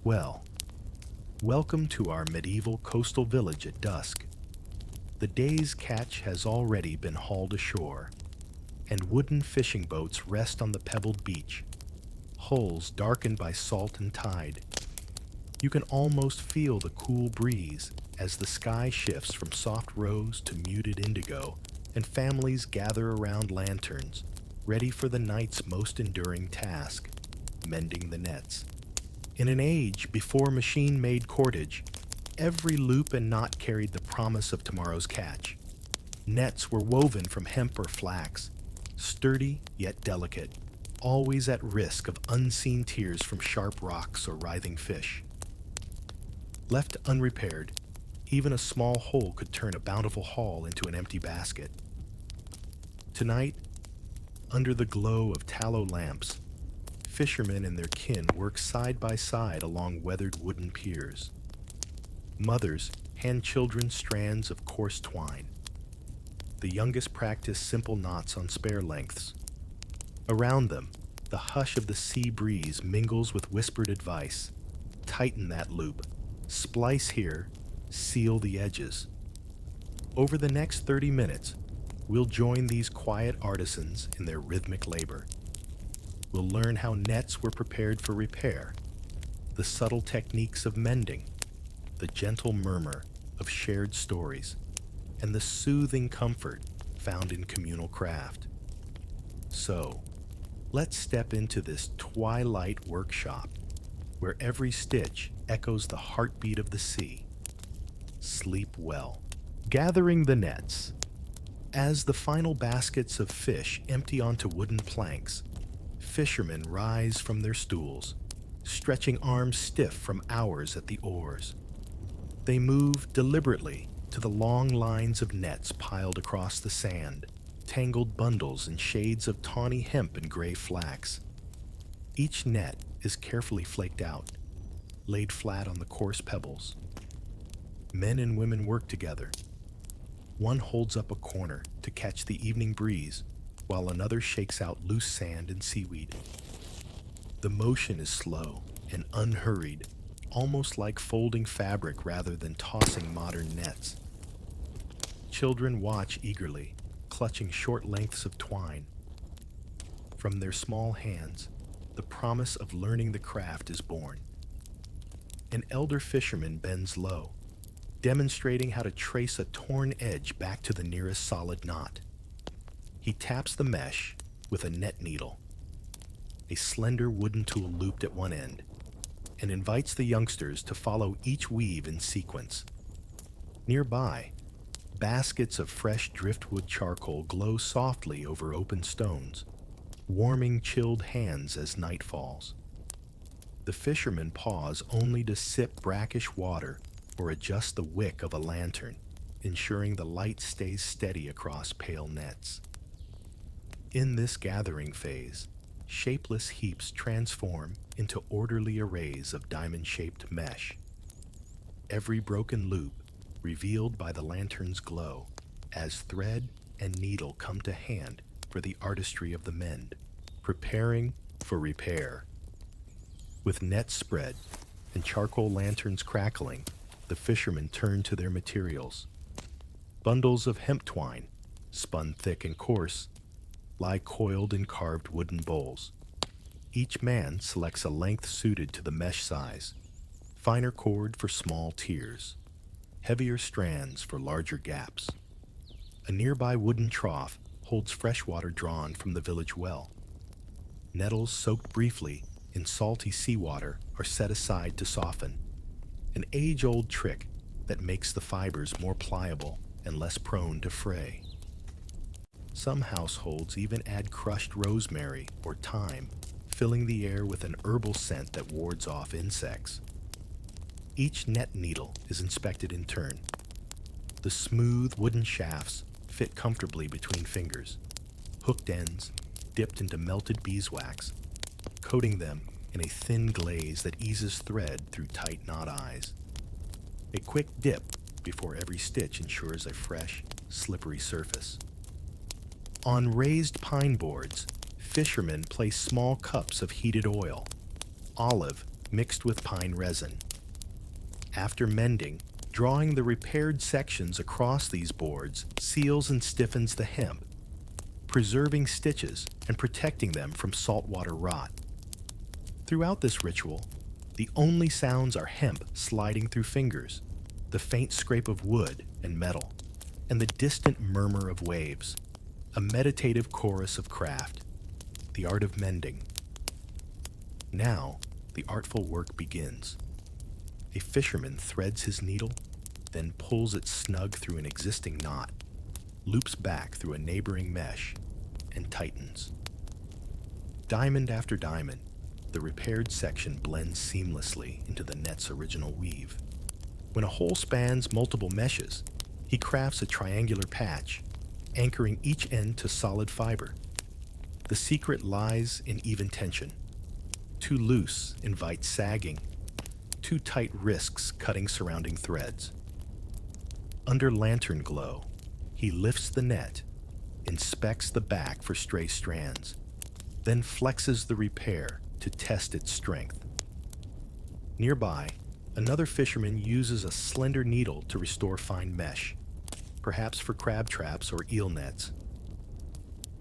Well, welcome to our medieval coastal village at dusk. The day's catch has already been hauled ashore, and wooden fishing boats rest on the pebbled beach, hulls darkened by salt and tide. You can almost feel the cool breeze as the sky shifts from soft rose to muted indigo, and families gather around lanterns, ready for the night's most enduring task, mending the nets. In an age before machine-made cordage, every loop and knot carried the promise of tomorrow's catch. Nets were woven from hemp or flax, sturdy yet delicate, always at risk of unseen tears from sharp rocks or writhing fish. Left unrepaired, even a small hole could turn a bountiful haul into an empty basket. Tonight, under the glow of tallow lamps, fishermen and their kin work side by side along weathered wooden piers. Mothers hand children strands of coarse twine. The youngest practice simple knots on spare lengths. Around them, the hush of the sea breeze mingles with whispered advice. Tighten that loop. Splice here. Seal the edges. Over the next 30 minutes, we'll join these quiet artisans in their rhythmic labor. We'll learn how nets were prepared for repair, the subtle techniques of mending, the gentle murmur of shared stories, and the soothing comfort found in communal craft. So, let's step into this twilight workshop, where every stitch echoes the heartbeat of the sea. Sleep well. Gathering the nets. As the final baskets of fish empty onto wooden planks, fishermen rise from their stools, stretching arms stiff from hours at the oars. They move deliberately to the long lines of nets piled across the sand, tangled bundles and shades of tawny hemp and gray flax. Each net is carefully flaked out, laid flat on the coarse pebbles. Men and women work together. One holds up a corner to catch the evening breeze, while another shakes out loose sand and seaweed. The motion is slow and unhurried, almost like folding fabric rather than tossing modern nets. Children watch eagerly, clutching short lengths of twine. From their small hands, the promise of learning the craft is born. An elder fisherman bends low, demonstrating how to trace a torn edge back to the nearest solid knot. He taps the mesh with a net needle, a slender wooden tool looped at one end, and invites the youngsters to follow each weave in sequence. Nearby, baskets of fresh driftwood charcoal glow softly over open stones, warming chilled hands as night falls. The fishermen pause only to sip brackish water or adjust the wick of a lantern, ensuring the light stays steady across pale nets. In this gathering phase, shapeless heaps transform into orderly arrays of diamond-shaped mesh. Every broken loop revealed by the lantern's glow as thread and needle come to hand for the artistry of the mend, preparing for repair. With nets spread and charcoal lanterns crackling, the fishermen turn to their materials. Bundles of hemp twine, spun thick and coarse, lie coiled in carved wooden bowls. Each man selects a length suited to the mesh size, finer cord for small tiers, heavier strands for larger gaps. A nearby wooden trough holds fresh water drawn from the village well. Nettles soaked briefly in salty seawater are set aside to soften, an age-old trick that makes the fibers more pliable and less prone to fray. Some households even add crushed rosemary or thyme, filling the air with an herbal scent that wards off insects. Each net needle is inspected in turn. The smooth wooden shafts fit comfortably between fingers, hooked ends dipped into melted beeswax, coating them in a thin glaze that eases thread through tight knot eyes. A quick dip before every stitch ensures a fresh, slippery surface. On raised pine boards, fishermen place small cups of heated oil, olive, mixed with pine resin. After mending, drawing the repaired sections across these boards seals and stiffens the hemp, preserving stitches and protecting them from saltwater rot. Throughout this ritual, the only sounds are hemp sliding through fingers, the faint scrape of wood and metal, and the distant murmur of waves, a meditative chorus of craft, the art of mending. Now, the artful work begins. A fisherman threads his needle, then pulls it snug through an existing knot, loops back through a neighboring mesh, and tightens. Diamond after diamond, the repaired section blends seamlessly into the net's original weave. When a hole spans multiple meshes, he crafts a triangular patch, anchoring each end to solid fiber. The secret lies in even tension. Too loose invites sagging, too tight risks cutting surrounding threads. Under lantern glow, he lifts the net, inspects the back for stray strands, then flexes the repair to test its strength. Nearby, another fisherman uses a slender needle to restore fine mesh, perhaps for crab traps or eel nets.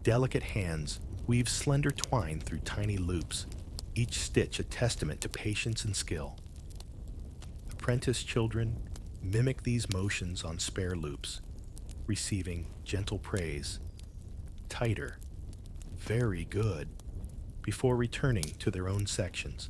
Delicate hands weave slender twine through tiny loops, each stitch a testament to patience and skill. Apprentice children mimic these motions on spare loops, receiving gentle praise. Tighter, very good, before returning to their own sections.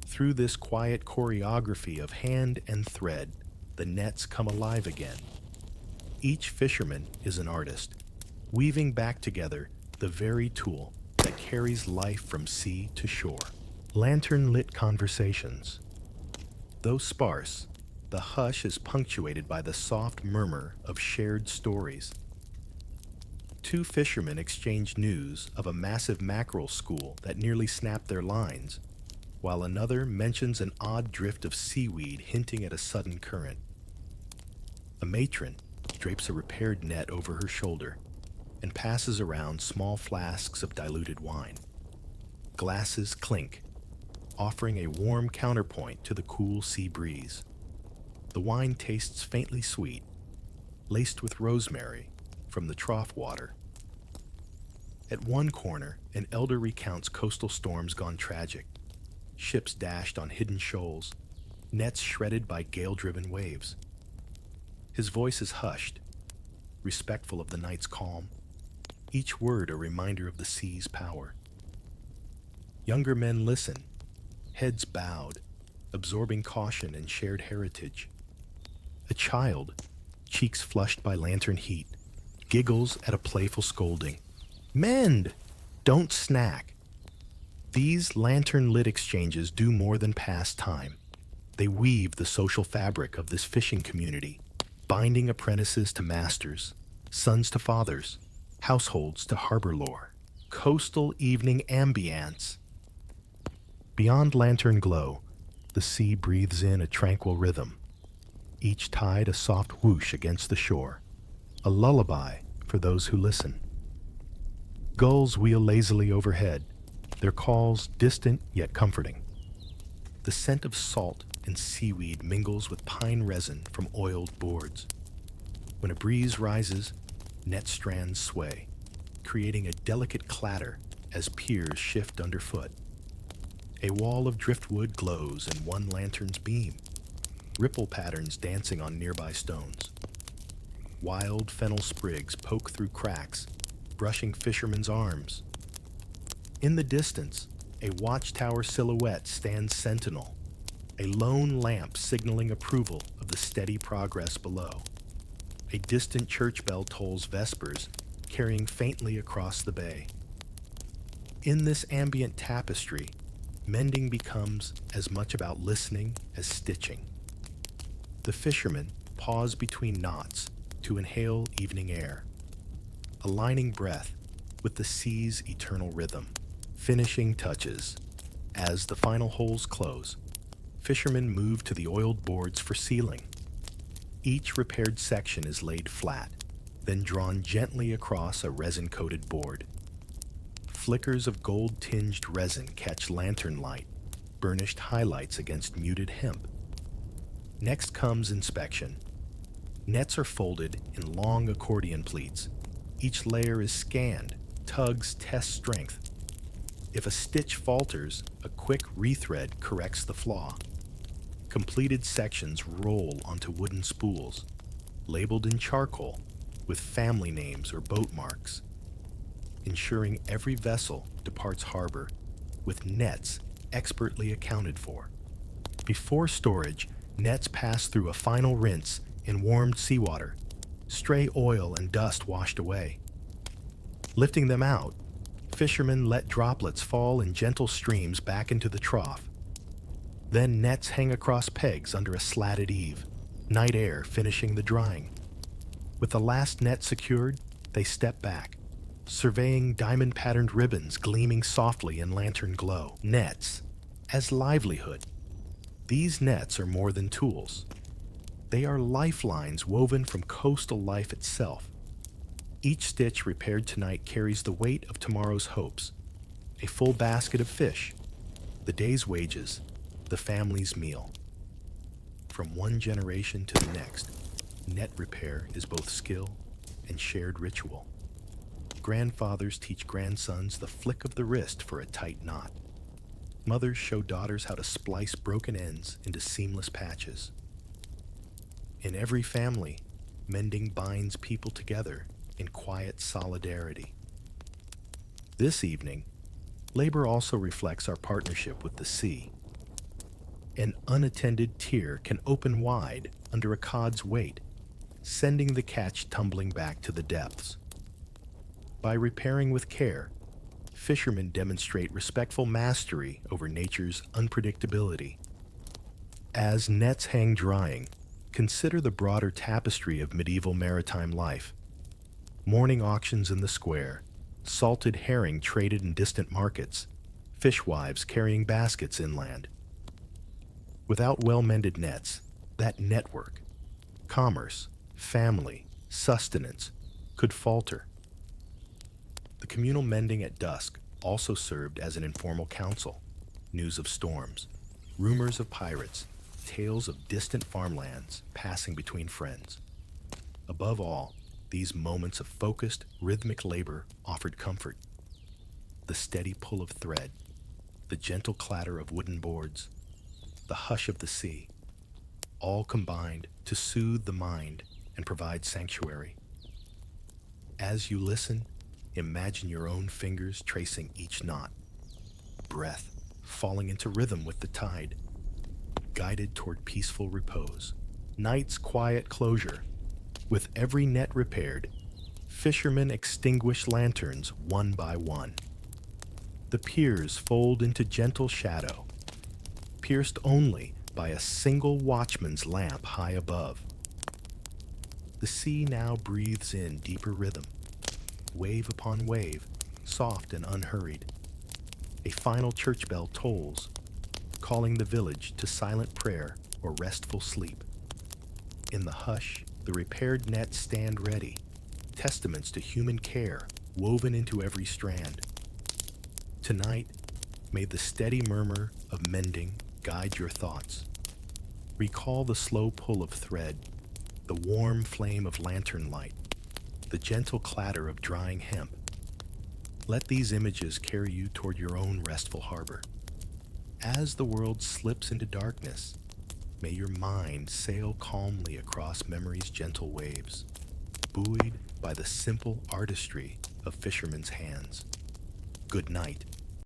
Through this quiet choreography of hand and thread, the nets come alive again. Each fisherman is an artist, weaving back together the very tool that carries life from sea to shore. Lantern-lit conversations. Though sparse, the hush is punctuated by the soft murmur of shared stories. Two fishermen exchange news of a massive mackerel school that nearly snapped their lines, while another mentions an odd drift of seaweed hinting at a sudden current. A matron drapes a repaired net over her shoulder and passes around small flasks of diluted wine. Glasses clink, offering a warm counterpoint to the cool sea breeze. The wine tastes faintly sweet, laced with rosemary from the trough water. At one corner, an elder recounts coastal storms gone tragic, ships dashed on hidden shoals, nets shredded by gale-driven waves. His voice is hushed, respectful of the night's calm, each word a reminder of the sea's power. Younger men listen, heads bowed, absorbing caution and shared heritage. A child, cheeks flushed by lantern heat, giggles at a playful scolding. Mend! Don't snack! These lantern-lit exchanges do more than pass time. They weave the social fabric of this fishing community, binding apprentices to masters, sons to fathers, households to harbor lore, coastal evening ambience. Beyond lantern glow, the sea breathes in a tranquil rhythm, each tide a soft whoosh against the shore, a lullaby for those who listen. Gulls wheel lazily overhead, their calls distant yet comforting. The scent of salt and seaweed mingles with pine resin from oiled boards. When a breeze rises, net strands sway, creating a delicate clatter as piers shift underfoot. A wall of driftwood glows in one lantern's beam, ripple patterns dancing on nearby stones. Wild fennel sprigs poke through cracks, brushing fishermen's arms. In the distance, a watchtower silhouette stands sentinel, a lone lamp signaling approval of the steady progress below. A distant church bell tolls vespers, carrying faintly across the bay. In this ambient tapestry, mending becomes as much about listening as stitching. The fishermen pause between knots to inhale evening air, aligning breath with the sea's eternal rhythm. Finishing touches. As the final holes close, fishermen move to the oiled boards for sealing. Each repaired section is laid flat, then drawn gently across a resin-coated board. Flickers of gold-tinged resin catch lantern light, burnished highlights against muted hemp. Next comes inspection. Nets are folded in long accordion pleats. Each layer is scanned, tugs test strength. If a stitch falters, a quick rethread corrects the flaw. Completed sections roll onto wooden spools, labeled in charcoal with family names or boat marks, ensuring every vessel departs harbor with nets expertly accounted for. Before storage, nets pass through a final rinse in warmed seawater, stray oil and dust washed away. Lifting them out, fishermen let droplets fall in gentle streams back into the trough. Then nets hang across pegs under a slatted eave, night air finishing the drying. With the last net secured, they step back, surveying diamond-patterned ribbons gleaming softly in lantern glow. Nets as livelihood. These nets are more than tools. They are lifelines woven from coastal life itself. Each stitch repaired tonight carries the weight of tomorrow's hopes. A full basket of fish, the day's wages, the family's meal. From one generation to the next, net repair is both skill and shared ritual. Grandfathers teach grandsons the flick of the wrist for a tight knot. Mothers show daughters how to splice broken ends into seamless patches. In every family, mending binds people together in quiet solidarity. This evening, labor also reflects our partnership with the sea. An unattended tier can open wide under a cod's weight, sending the catch tumbling back to the depths. By repairing with care, fishermen demonstrate respectful mastery over nature's unpredictability. As nets hang drying, consider the broader tapestry of medieval maritime life. Morning auctions in the square, salted herring traded in distant markets, fishwives carrying baskets inland. Without well-mended nets, that network, commerce, family, sustenance, could falter. The communal mending at dusk also served as an informal council. News of storms, rumors of pirates, tales of distant farmlands passing between friends. Above all, these moments of focused, rhythmic labor offered comfort. The steady pull of thread, the gentle clatter of wooden boards, the hush of the sea, all combined to soothe the mind and provide sanctuary. As you listen, imagine your own fingers tracing each knot, breath falling into rhythm with the tide, guided toward peaceful repose. Night's quiet closure. With every net repaired, fishermen extinguish lanterns one by one. The piers fold into gentle shadow, pierced only by a single watchman's lamp high above. The sea now breathes in deeper rhythm, wave upon wave, soft and unhurried. A final church bell tolls, calling the village to silent prayer or restful sleep. In the hush, the repaired nets stand ready, testaments to human care woven into every strand. Tonight, may the steady murmur of mending guide your thoughts. Recall the slow pull of thread, the warm flame of lantern light, the gentle clatter of drying hemp. Let these images carry you toward your own restful harbor. As the world slips into darkness, may your mind sail calmly across memory's gentle waves, buoyed by the simple artistry of fishermen's hands. Good night.